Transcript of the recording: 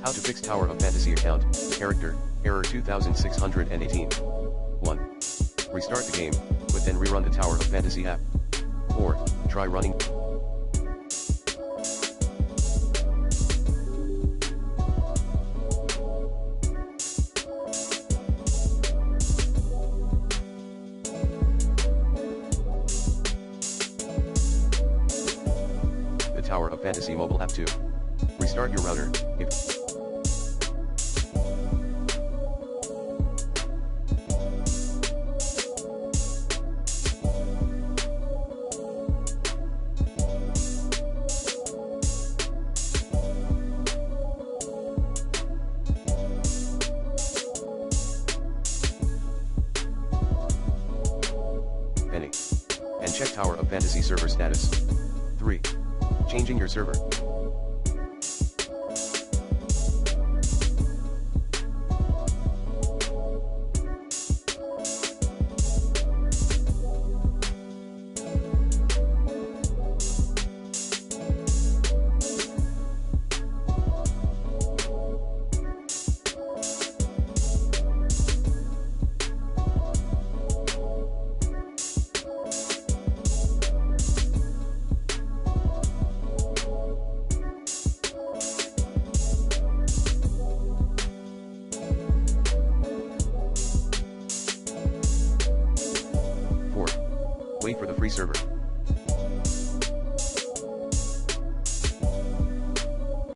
How to fix Tower of Fantasy account, character, error 2618. 1. Restart the game, quit then rerun the Tower of Fantasy app. Or, try running. The Tower of Fantasy mobile app 2. Restart your router, if Penny. And check Tower of Fantasy server status. 3. Changing your server. Wait for the free server.